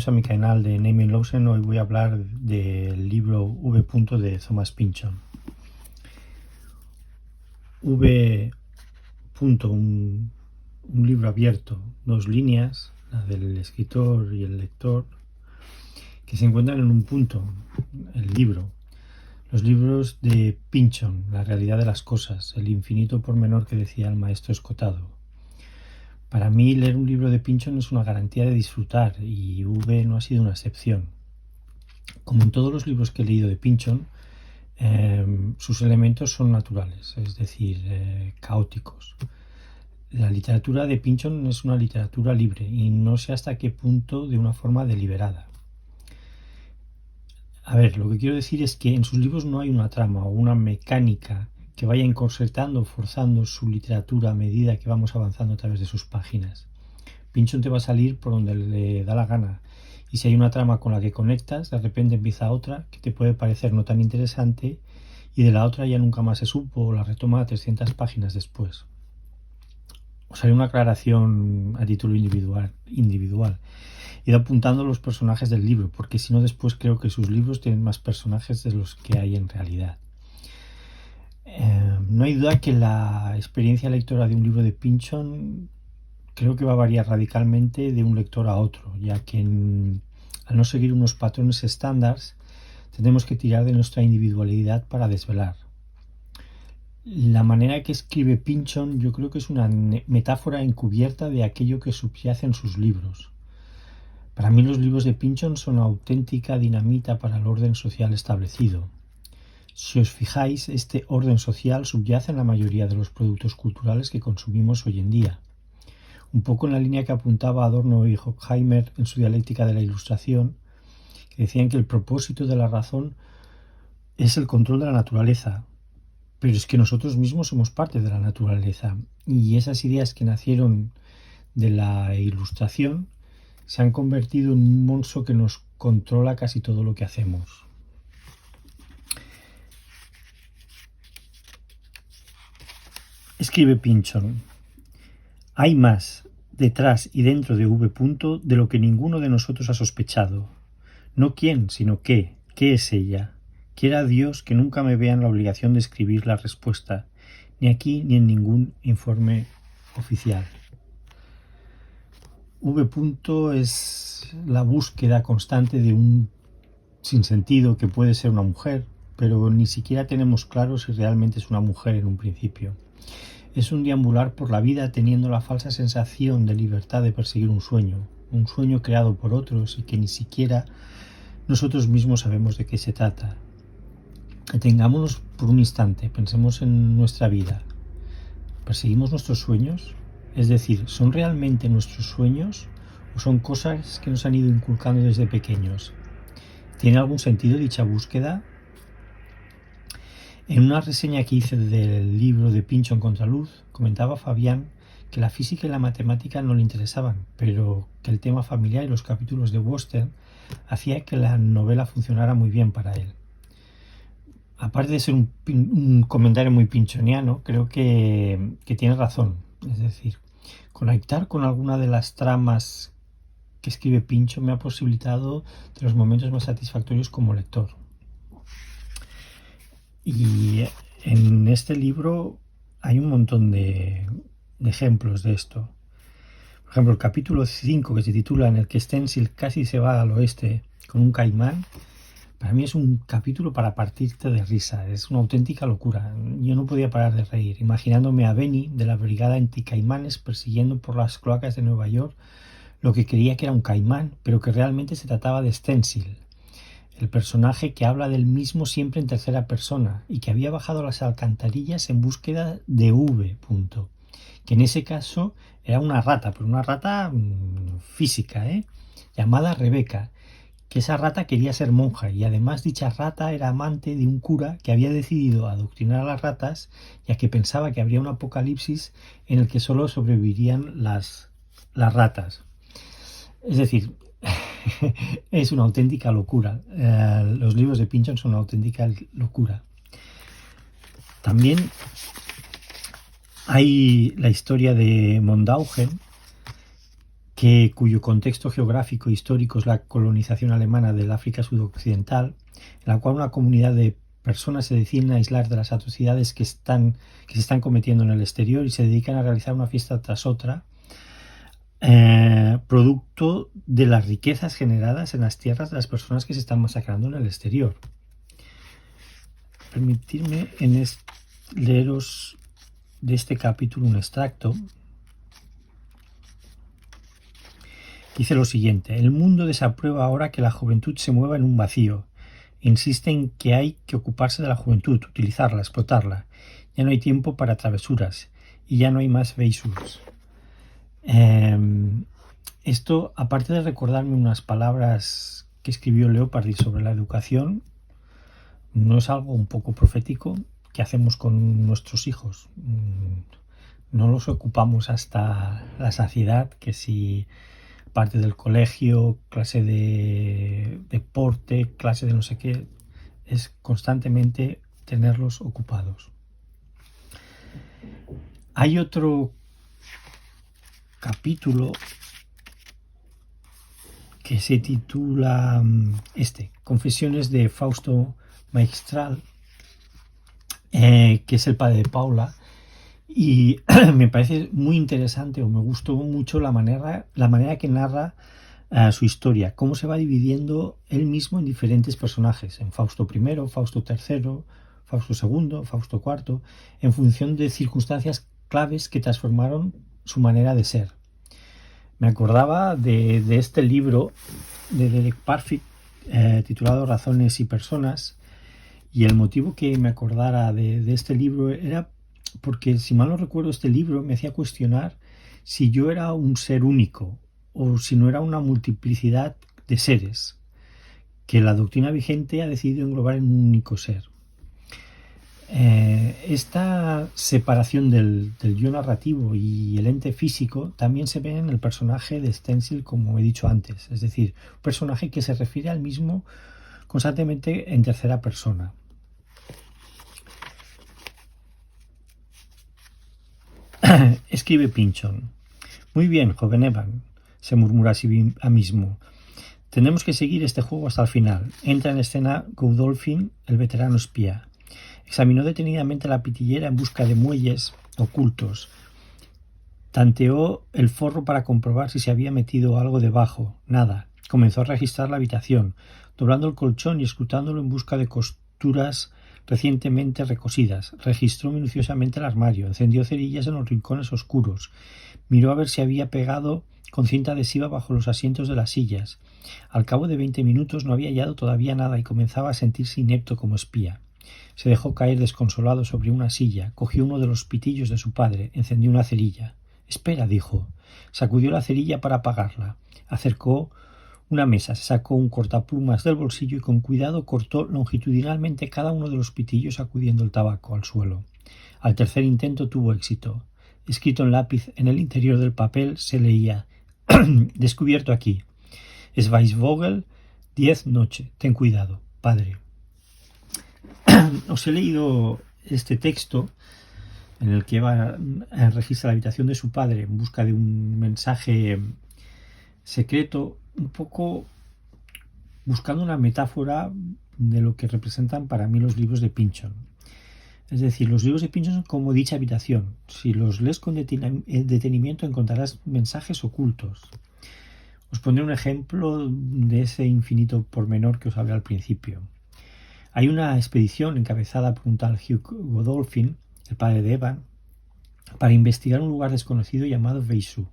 bienvenidos a mi canal de Naming Lawson. Hoy voy a hablar del libro V. de Thomas Pynchon. V. Un libro abierto, dos líneas, la del escritor y el lector, que se encuentran en un punto, el libro. Los libros de Pynchon, la realidad de las cosas, el infinito pormenor que decía el maestro Escotado. Para mí leer un libro de Pynchon es una garantía de disfrutar y V no ha sido una excepción. Como en todos los libros que he leído de Pynchon, sus elementos son naturales, es decir, caóticos. La literatura de Pynchon es una literatura libre y no sé hasta qué punto de una forma deliberada. A ver, lo que quiero decir es que en sus libros no hay una trama o una mecánica que vaya encorsetando o forzando su literatura a medida que vamos avanzando a través de sus páginas. Pynchon te va a salir por donde le da la gana, y si hay una trama con la que conectas, de repente empieza otra que te puede parecer no tan interesante y de la otra ya nunca más se supo o la retoma 300 páginas después. Os haré una aclaración a título individual. He ido apuntando los personajes del libro, porque si no después creo que sus libros tienen más personajes de los que hay en realidad. No hay duda que la experiencia lectora de un libro de Pynchon creo que va a variar radicalmente de un lector a otro, ya que al no seguir unos patrones estándares tenemos que tirar de nuestra individualidad para desvelar. La manera que escribe Pynchon yo creo que es una metáfora encubierta de aquello que subyace en sus libros. Para mí los libros de Pynchon son auténtica dinamita para el orden social establecido. Si os fijáis, este orden social subyace en la mayoría de los productos culturales que consumimos hoy en día. Un poco en la línea que apuntaba Adorno y Horkheimer en su dialéctica de la Ilustración, que decían que el propósito de la razón es el control de la naturaleza, pero es que nosotros mismos somos parte de la naturaleza, y esas ideas que nacieron de la Ilustración se han convertido en un monstruo que nos controla casi todo lo que hacemos. Escribe Pynchon: hay más detrás y dentro de V. de lo que ninguno de nosotros ha sospechado. No quién, sino qué. ¿Qué es ella? Quiera Dios que nunca me vean la obligación de escribir la respuesta, ni aquí ni en ningún informe oficial. V. es la búsqueda constante de un sinsentido que puede ser una mujer, pero ni siquiera tenemos claro si realmente es una mujer en un principio. Es un deambular por la vida teniendo la falsa sensación de libertad de perseguir un sueño creado por otros y que ni siquiera nosotros mismos sabemos de qué se trata. Detengámonos por un instante, pensemos en nuestra vida. ¿Perseguimos nuestros sueños? Es decir, ¿son realmente nuestros sueños o son cosas que nos han ido inculcando desde pequeños? ¿Tiene algún sentido dicha búsqueda? En una reseña que hice del libro de Pynchon Contraluz, comentaba Fabián que la física y la matemática no le interesaban, pero que el tema familiar y los capítulos de western hacía que la novela funcionara muy bien para él. Aparte de ser un comentario muy pinchoniano, creo que tiene razón. Es decir, conectar con alguna de las tramas que escribe Pynchon me ha posibilitado de los momentos más satisfactorios como lector. Y en este libro hay un montón de ejemplos de esto. Por ejemplo, el capítulo 5, que se titula En el que Stencil casi se va al oeste con un caimán, para mí es un capítulo para partirte de risa. Es una auténtica locura. Yo no podía parar de reír, imaginándome a Benny de la brigada anticaimanes persiguiendo por las cloacas de Nueva York lo que creía que era un caimán, pero que realmente se trataba de Stencil, el personaje que habla del mismo siempre en tercera persona y que había bajado a las alcantarillas en búsqueda de V. Que en ese caso era una rata, pero una rata física, llamada Rebeca, que esa rata quería ser monja y además dicha rata era amante de un cura que había decidido adoctrinar a las ratas, ya que pensaba que habría un apocalipsis en el que solo sobrevivirían las ratas. Es decir, es una auténtica locura. Los libros de Pynchon son una auténtica locura. También hay la historia de Mondaugen, cuyo contexto geográfico e histórico es la colonización alemana del África sudoccidental, en la cual una comunidad de personas se deciden aislar de las atrocidades que se están cometiendo en el exterior y se dedican a realizar una fiesta tras otra, producto de las riquezas generadas en las tierras de las personas que se están masacrando en el exterior. Permitidme leeros de este capítulo un extracto. Dice lo siguiente: el mundo desaprueba ahora que la juventud se mueva en un vacío. Insiste en que hay que ocuparse de la juventud, utilizarla, explotarla. Ya no hay tiempo para travesuras y ya no hay más beisurs. Esto, aparte de recordarme unas palabras que escribió Leopardi sobre la educación, ¿no es algo un poco profético? ¿Qué hacemos con nuestros hijos? No los ocupamos hasta la saciedad, que si parte del colegio, clase de deporte, clase de no sé qué, es constantemente tenerlos ocupados. Hay otro capítulo que se titula Confesiones de Fausto Maistral, que es el padre de Paula, y me parece muy interesante, o me gustó mucho la manera que narra su historia, cómo se va dividiendo él mismo en diferentes personajes, en Fausto I, Fausto III, Fausto II, Fausto IV, en función de circunstancias claves que transformaron su manera de ser. Me acordaba de este libro de Derek Parfit, titulado Razones y Personas, y el motivo que me acordara de este libro era porque, si mal no recuerdo, este libro me hacía cuestionar si yo era un ser único o si no era una multiplicidad de seres que la doctrina vigente ha decidido englobar en un único ser. Esta separación del yo narrativo y el ente físico también se ve en el personaje de Stenzel, como he dicho antes, es decir, un personaje que se refiere al mismo constantemente en tercera persona. Escribe Pynchon: muy bien, joven Evan, se murmura a sí mismo. Tenemos que seguir este juego hasta el final. Entra en escena Godolphin, el veterano espía. Examinó detenidamente la pitillera en busca de muelles ocultos. Tanteó el forro para comprobar si se había metido algo debajo. Nada. Comenzó a registrar la habitación, doblando el colchón y escrutándolo en busca de costuras recientemente recosidas. Registró minuciosamente el armario, encendió cerillas en los rincones oscuros, miró a ver si había pegado con cinta adhesiva bajo los asientos de las sillas. Al cabo de 20 minutos no había hallado todavía nada y comenzaba a sentirse inepto como espía. Se dejó caer desconsolado sobre una silla, cogió uno de los pitillos de su padre, encendió una cerilla. «Espera», dijo. Sacudió la cerilla para apagarla. Acercó una mesa, se sacó un cortaplumas del bolsillo y con cuidado cortó longitudinalmente cada uno de los pitillos, sacudiendo el tabaco al suelo. Al tercer intento tuvo éxito. Escrito en lápiz en el interior del papel se leía: «Descubierto aquí. Schweizvogel, 10 noche. Ten cuidado, padre». Os he leído este texto en el que Eva registra la habitación de su padre en busca de un mensaje secreto, un poco buscando una metáfora de lo que representan para mí los libros de Pynchon. Es decir, los libros de Pynchon son como dicha habitación. Si los lees con detenimiento encontrarás mensajes ocultos. Os pondré un ejemplo de ese infinito pormenor que os hablé al principio. Hay una expedición encabezada por un tal Hugh Godolphin, el padre de Evan, para investigar un lugar desconocido llamado Beisu.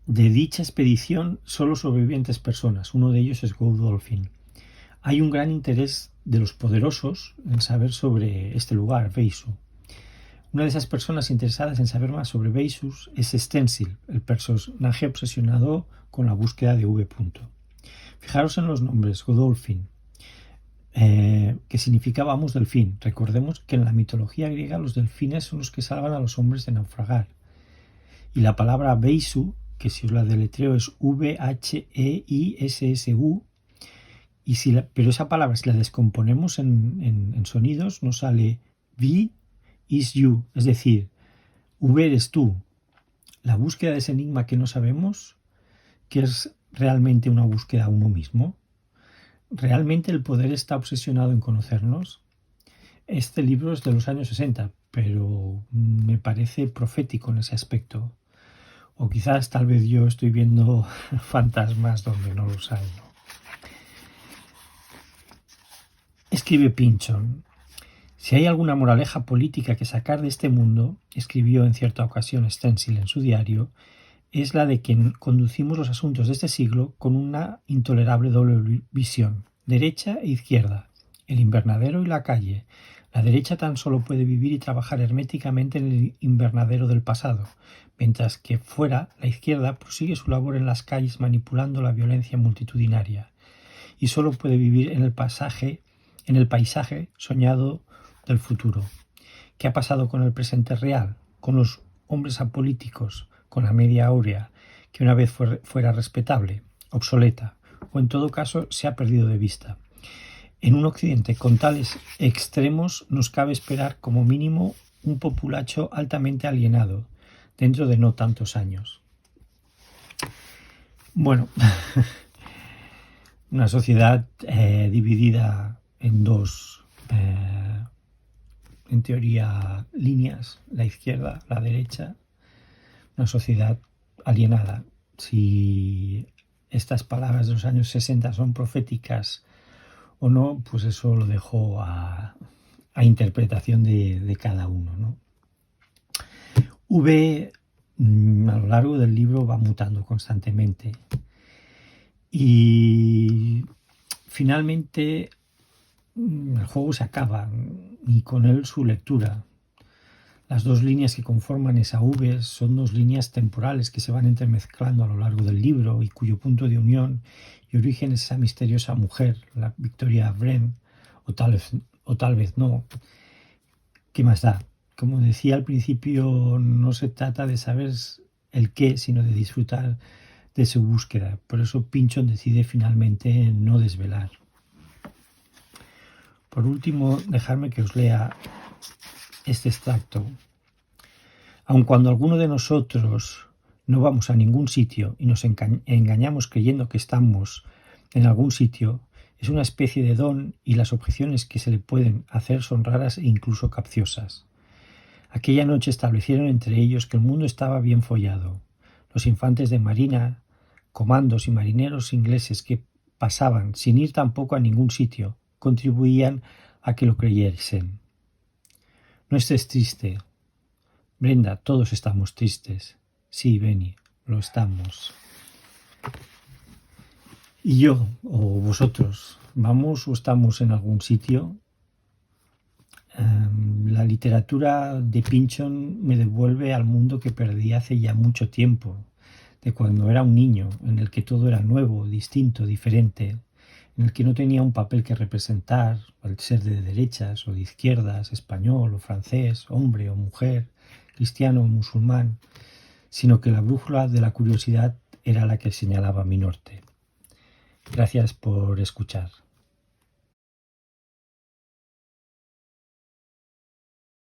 De dicha expedición solo sobreviven 3 personas, uno de ellos es Godolphin. Hay un gran interés de los poderosos en saber sobre este lugar, Beisu. Una de esas personas interesadas en saber más sobre Beisu es Stenzel, el personaje obsesionado con la búsqueda de V. Fijaros en los nombres: Godolphin, que significa vamos delfín. Recordemos que en la mitología griega los delfines son los que salvan a los hombres de naufragar. Y la palabra Beisu, que si os la deletreo es Vheissu, pero esa palabra, si la descomponemos en sonidos, nos sale V is you, es decir, V eres tú, la búsqueda de ese enigma que no sabemos, que es realmente una búsqueda a uno mismo. ¿Realmente el poder está obsesionado en conocernos? Este libro es de los años 60, pero me parece profético en ese aspecto. O quizás tal vez yo estoy viendo fantasmas donde no los hay, ¿no? Escribe Pynchon: si hay alguna moraleja política que sacar de este mundo, escribió en cierta ocasión Stencil en su diario, es la de que conducimos los asuntos de este siglo con una intolerable doble visión, derecha e izquierda, el invernadero y la calle. La derecha tan solo puede vivir y trabajar herméticamente en el invernadero del pasado, mientras que fuera la izquierda prosigue su labor en las calles manipulando la violencia multitudinaria, y solo puede vivir en el paisaje soñado del futuro. ¿Qué ha pasado con el presente real, con los hombres apolíticos, con la media áurea, que una vez fuera respetable, obsoleta, o en todo caso se ha perdido de vista? En un occidente con tales extremos nos cabe esperar como mínimo un populacho altamente alienado dentro de no tantos años. Bueno, una sociedad dividida en dos, en teoría, líneas, la izquierda, la derecha, una sociedad alienada. Si estas palabras de los años 60 son proféticas o no, pues eso lo dejo a interpretación de cada uno, ¿no? A lo largo del libro va mutando constantemente y finalmente el juego se acaba y con él su lectura. Las dos líneas que conforman esa V son dos líneas temporales que se van entremezclando a lo largo del libro y cuyo punto de unión y origen es esa misteriosa mujer, la Victoria Wren, o tal vez no. ¿Qué más da? Como decía al principio, no se trata de saber el qué, sino de disfrutar de su búsqueda. Por eso Pynchon decide finalmente no desvelar. Por último, dejadme que os lea este extracto. Aun cuando alguno de nosotros no vamos a ningún sitio y nos engañamos creyendo que estamos en algún sitio, es una especie de don y las objeciones que se le pueden hacer son raras e incluso capciosas. Aquella noche establecieron entre ellos que el mundo estaba bien follado. Los infantes de marina, comandos y marineros ingleses que pasaban sin ir tampoco a ningún sitio contribuían a que lo creyesen. No estés triste. Brenda, todos estamos tristes. Sí, Benny, lo estamos. ¿Y yo, o vosotros, vamos o estamos en algún sitio? La literatura de Pynchon me devuelve al mundo que perdí hace ya mucho tiempo, de cuando era un niño, en el que todo era nuevo, distinto, diferente, en el que no tenía un papel que representar, al ser de derechas o de izquierdas, español o francés, hombre o mujer, cristiano o musulmán, sino que la brújula de la curiosidad era la que señalaba mi norte. Gracias por escuchar.